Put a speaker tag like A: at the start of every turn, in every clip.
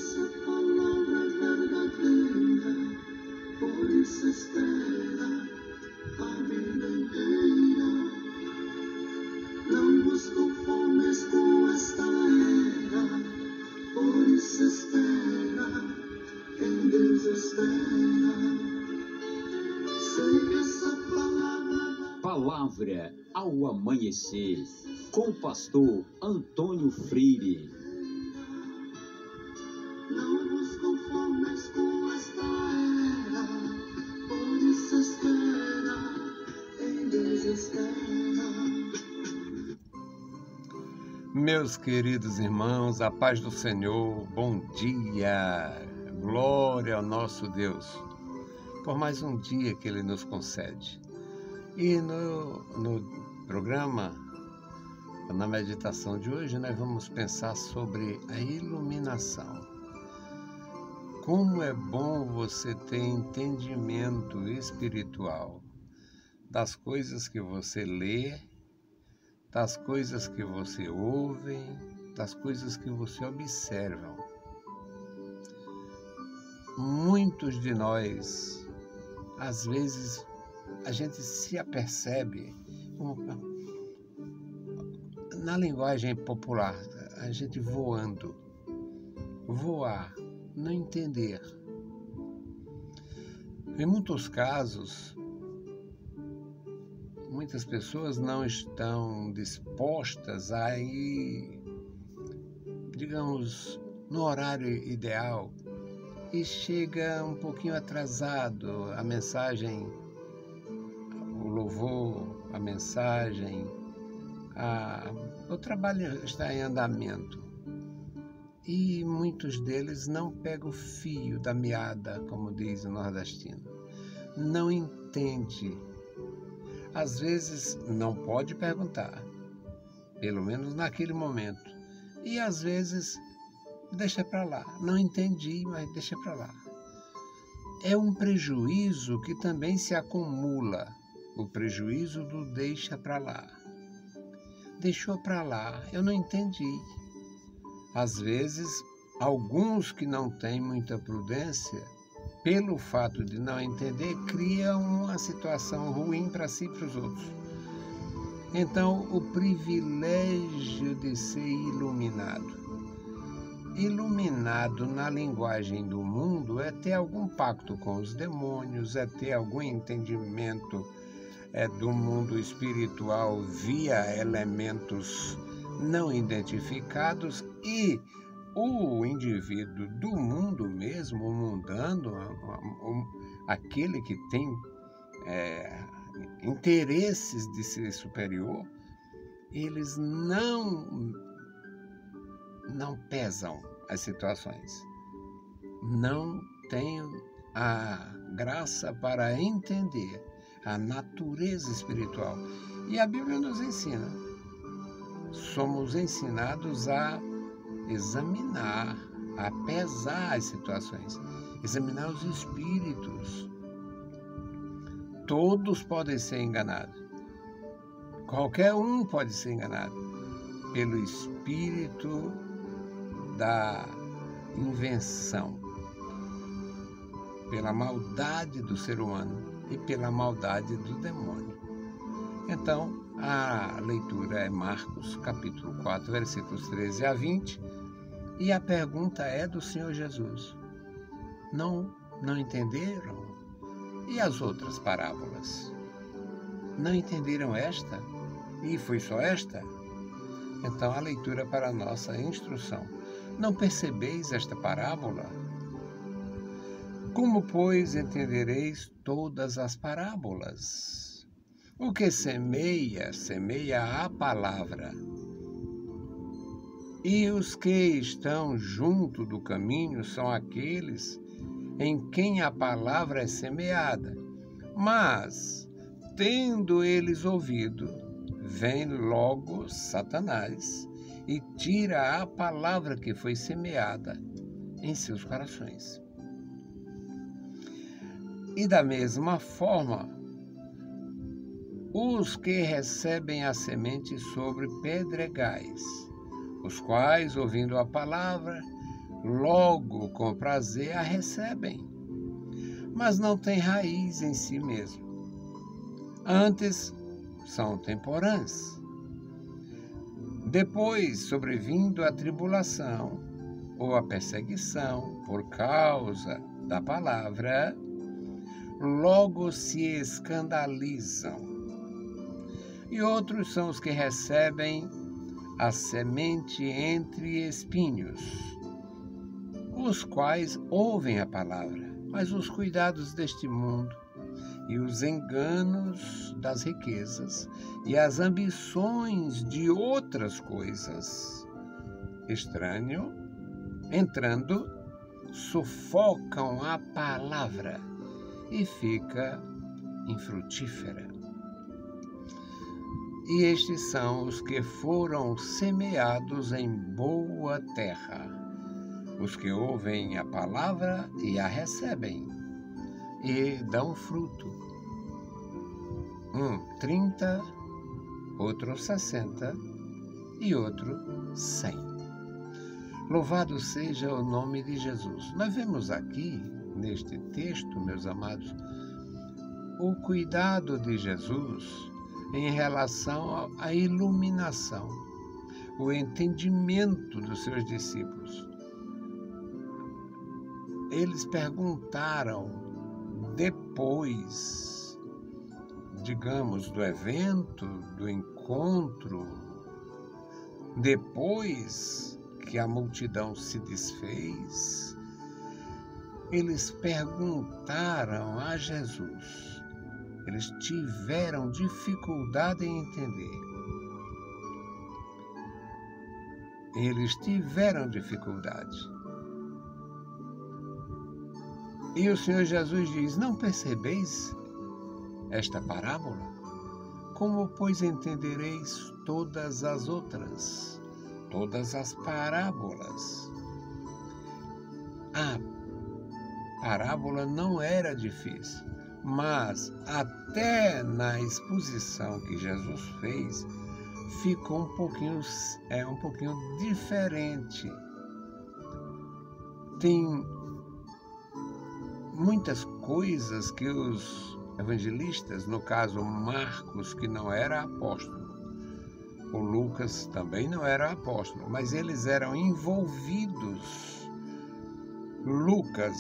A: essa palavra é verdadeira, por isso espera a vida inteira. Não vos conformes com esta era, por isso espera, em Deus espera. Sei que essa palavra...
B: Palavra ao amanhecer, com o pastor Antônio Freire.
A: Não vos conformes com esta era, por isso espera, em Deus espera.
C: Meus queridos irmãos, a paz do Senhor, bom dia, glória ao nosso Deus, por mais um dia que Ele nos concede. E no programa, na meditação de hoje, nós vamos pensar sobre a iluminação. Como é bom você ter entendimento espiritual das coisas que você lê, das coisas que você ouve, das coisas que você observa. Muitos de nós, às vezes, a gente se apercebe, na linguagem popular, a gente voando, voar, não entender. Em muitos casos, muitas pessoas não estão dispostas a ir, digamos, no horário ideal e chega um pouquinho atrasado a mensagem, o louvor, a mensagem, o trabalho está em andamento. E muitos deles não pegam o fio da meada, como diz o nordestino. Não entende. Às vezes não pode perguntar, pelo menos naquele momento. E às vezes deixa para lá. Não entendi, mas deixa para lá. É um prejuízo que também se acumula. O prejuízo do deixa para lá. Deixou para lá, eu não entendi. Às vezes, alguns que não têm muita prudência, pelo fato de não entender, criam uma situação ruim para si e para os outros. Então, o privilégio de ser iluminado. Iluminado na linguagem do mundo é ter algum pacto com os demônios, é ter algum entendimento do mundo espiritual via elementos não identificados, e o indivíduo do mundo mesmo, o mundano, aquele que tem interesses de ser superior, eles não pesam as situações, não têm a graça para entender a natureza espiritual. E a Bíblia nos ensina. Somos ensinados a examinar, a pesar as situações, examinar os espíritos. Todos podem ser enganados. Qualquer um pode ser enganado pelo espírito da invenção, pela maldade do ser humano e pela maldade do demônio. Então, a leitura é Marcos, capítulo 4, versículos 13 a 20, e a pergunta é do Senhor Jesus. Não entenderam? E as outras parábolas? Não entenderam esta? E foi só esta? Então, a leitura para a nossa instrução. Não percebeis esta parábola? Como, pois, entendereis todas as parábolas? O que semeia a palavra. E os que estão junto do caminho são aqueles em quem a palavra é semeada. Mas, tendo eles ouvido, vem logo Satanás e tira a palavra que foi semeada em seus corações. E da mesma forma, os que recebem a semente sobre pedregais, os quais, ouvindo a palavra, logo com prazer a recebem, mas não têm raiz em si mesmo. Antes são temporãs. Depois, sobrevindo a tribulação ou a perseguição por causa da palavra, logo se escandalizam. E outros são os que recebem a semente entre espinhos, os quais ouvem a palavra, mas os cuidados deste mundo e os enganos das riquezas e as ambições de outras coisas, entrando, sufocam a palavra e fica infrutífera. E estes são os que foram semeados em boa terra, os que ouvem a palavra e a recebem, e dão fruto. 30, outro 60 e outro 100. Louvado seja o nome de Jesus. Nós vemos aqui, neste texto, meus amados, o cuidado de Jesus em relação à iluminação, o entendimento dos seus discípulos. Eles perguntaram depois, digamos, do evento, do encontro, depois que a multidão se desfez, eles perguntaram a Jesus. Eles tiveram dificuldade em entender. Eles tiveram dificuldade. E o Senhor Jesus diz: não percebeis esta parábola? Como, pois, entendereis todas as outras, todas as parábolas? A parábola não era difícil, mas até na exposição que Jesus fez, ficou um pouquinho diferente. Tem muitas coisas que os evangelistas, no caso Marcos, que não era apóstolo, o Lucas também não era apóstolo, mas eles eram envolvidos. Lucas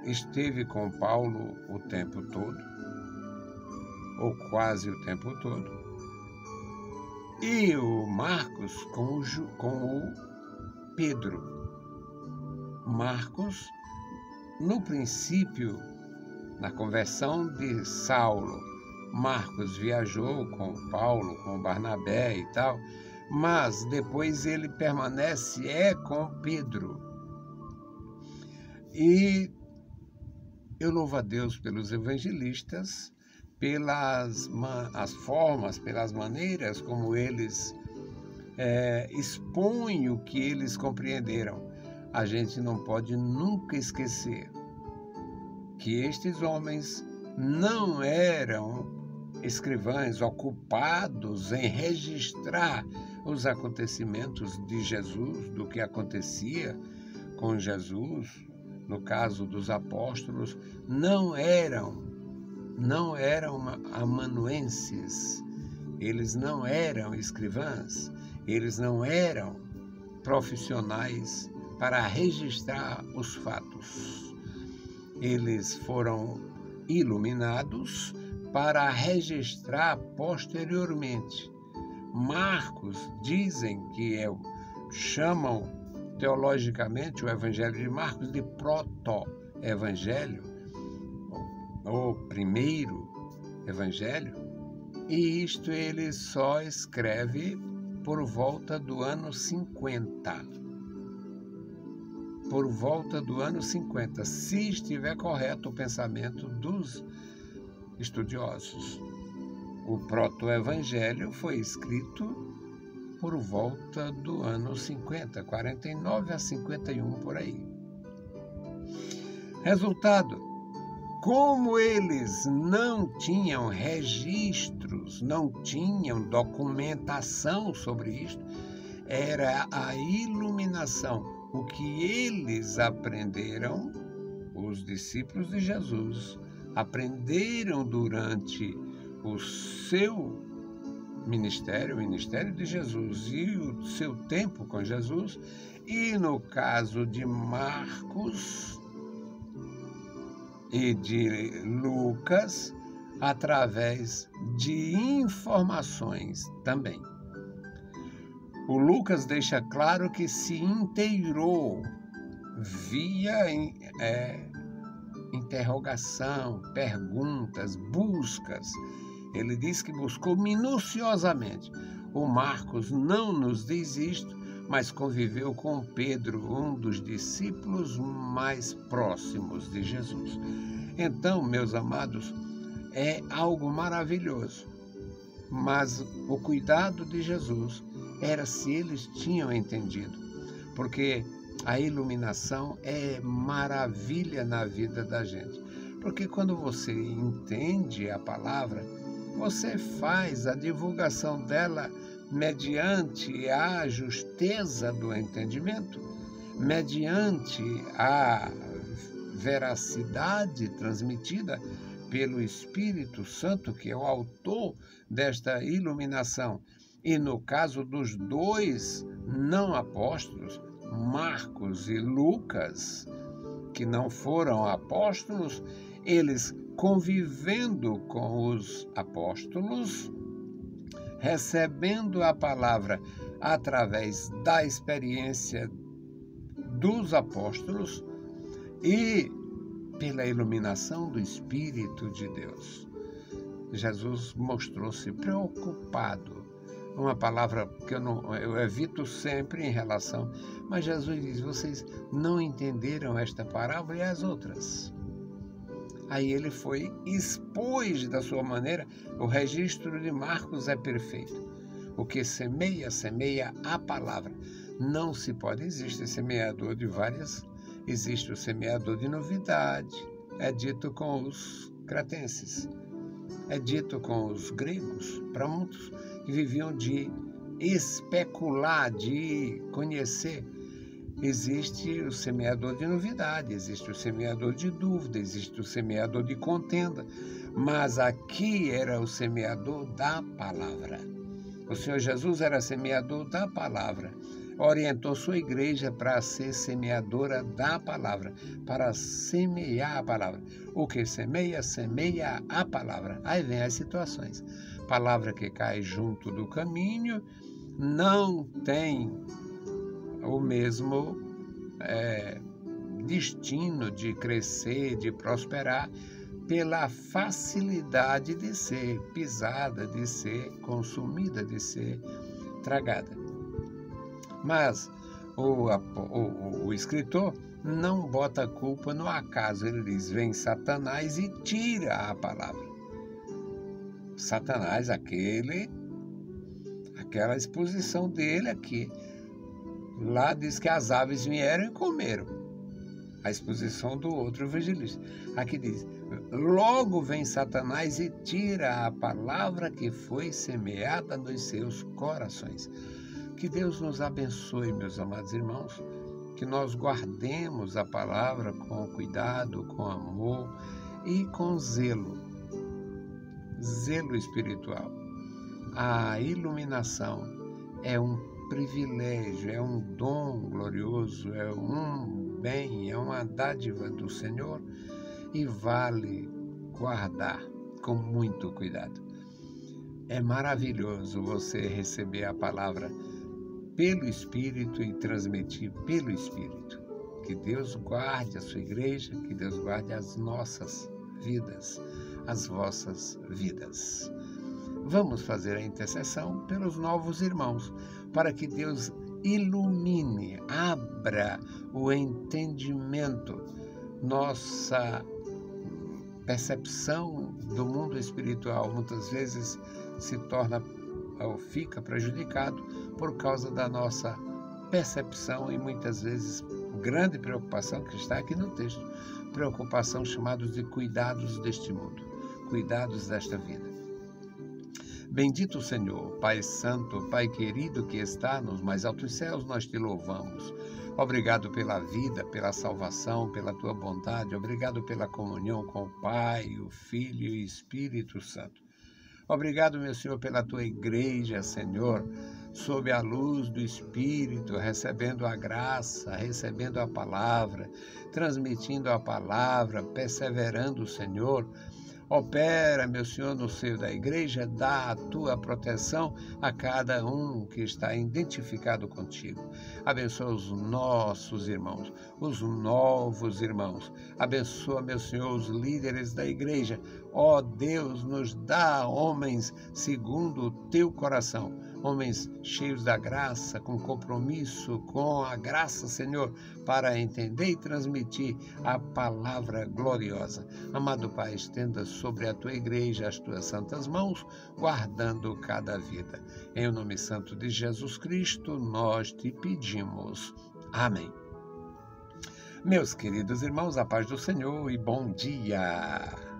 C: esteve com Paulo o tempo todo, ou quase o tempo todo, e o Marcos com o Pedro. Marcos, no princípio, na conversão de Saulo, Marcos viajou com Paulo, com Barnabé e tal, mas depois ele permanece com Pedro. E eu louvo a Deus pelos evangelistas, pelas as formas, pelas maneiras como eles expõem o que eles compreenderam. A gente não pode nunca esquecer que estes homens não eram escrivães ocupados em registrar os acontecimentos de Jesus, do que acontecia com Jesus. No caso dos apóstolos, não eram amanuenses, eles não eram escrivãs, eles não eram profissionais para registrar os fatos. Eles foram iluminados para registrar posteriormente. Marcos dizem que chamam teologicamente o Evangelho de Marcos de proto-evangelho, ou primeiro evangelho, e isto ele só escreve por volta do ano 50. Por volta do ano 50, se estiver correto o pensamento dos estudiosos. O proto-evangelho foi escrito por volta do ano 50, 49 a 51, por aí. Resultado, como eles não tinham registros, não tinham documentação sobre isto, era a iluminação, o que eles aprenderam, os discípulos de Jesus, aprenderam durante o seu ministério, o ministério de Jesus e o seu tempo com Jesus, e no caso de Marcos e de Lucas, através de informações também. O Lucas deixa claro que se inteirou via interrogação, perguntas, buscas. Ele diz que buscou minuciosamente. O Marcos não nos diz isto, mas conviveu com Pedro, um dos discípulos mais próximos de Jesus. Então, meus amados, é algo maravilhoso. Mas o cuidado de Jesus era se eles tinham entendido, porque a iluminação é maravilha na vida da gente. Porque quando você entende a palavra, você faz a divulgação dela mediante a justeza do entendimento, mediante a veracidade transmitida pelo Espírito Santo, que é o autor desta iluminação. E no caso dos dois não apóstolos, Marcos e Lucas, que não foram apóstolos, eles convivendo com os apóstolos, recebendo a palavra através da experiência dos apóstolos e pela iluminação do Espírito de Deus. Jesus mostrou-se preocupado. Uma palavra que eu evito sempre em relação, mas Jesus diz: vocês não entenderam esta parábola e as outras. Aí ele foi, expôs da sua maneira. O registro de Marcos é perfeito. O que semeia, semeia a palavra. Não se pode, existe semeador de várias, existe o semeador de novidade, é dito com os cretenses, é dito com os gregos, para muitos que viviam de especular, de conhecer. Existe o semeador de novidade, existe o semeador de dúvida, existe o semeador de contenda, mas aqui era o semeador da palavra. O Senhor Jesus era semeador da palavra, orientou sua igreja para ser semeadora da palavra, para semear a palavra. O que semeia, semeia a palavra. Aí vem as situações. Palavra que cai junto do caminho não tem o mesmo destino de crescer, de prosperar, pela facilidade de ser pisada, de ser consumida, de ser tragada. Mas o escritor não bota a culpa no acaso. Ele diz: vem Satanás e tira a palavra. Satanás, aquela exposição dele aqui. Lá diz que as aves vieram e comeram. A exposição do outro evangelista. Aqui diz: logo vem Satanás e tira a palavra que foi semeada nos seus corações. Que Deus nos abençoe, meus amados irmãos, que nós guardemos a palavra com cuidado, com amor e com zelo espiritual. A iluminação é um privilégio, é um dom glorioso, é um bem, é uma dádiva do Senhor e vale guardar com muito cuidado. É maravilhoso você receber a palavra pelo Espírito e transmitir pelo Espírito. Que Deus guarde a sua igreja, que Deus guarde as nossas vidas, as vossas vidas. Vamos fazer a intercessão pelos novos irmãos, para que Deus ilumine, abra o entendimento, nossa percepção do mundo espiritual muitas vezes se torna ou fica prejudicado por causa da nossa percepção e muitas vezes grande preocupação que está aqui no texto, preocupação chamados de cuidados deste mundo, cuidados desta vida. Bendito Senhor, Pai Santo, Pai querido que está nos mais altos céus, nós te louvamos. Obrigado pela vida, pela salvação, pela tua bondade. Obrigado pela comunhão com o Pai, o Filho e o Espírito Santo. Obrigado, meu Senhor, pela tua igreja, Senhor, sob a luz do Espírito, recebendo a graça, recebendo a palavra, transmitindo a palavra, perseverando, Senhor. Opera, meu Senhor, no seio da igreja, dá a tua proteção a cada um que está identificado contigo. Abençoa os nossos irmãos, os novos irmãos. Abençoa, meu Senhor, os líderes da igreja. Ó Deus, nos dá homens segundo o teu coração, homens cheios da graça, com compromisso com a graça, Senhor, para entender e transmitir a palavra gloriosa. Amado Pai, estenda sobre a tua igreja as tuas santas mãos, guardando cada vida. Em o nome santo de Jesus Cristo, nós te pedimos. Amém. Meus queridos irmãos, a paz do Senhor e bom dia.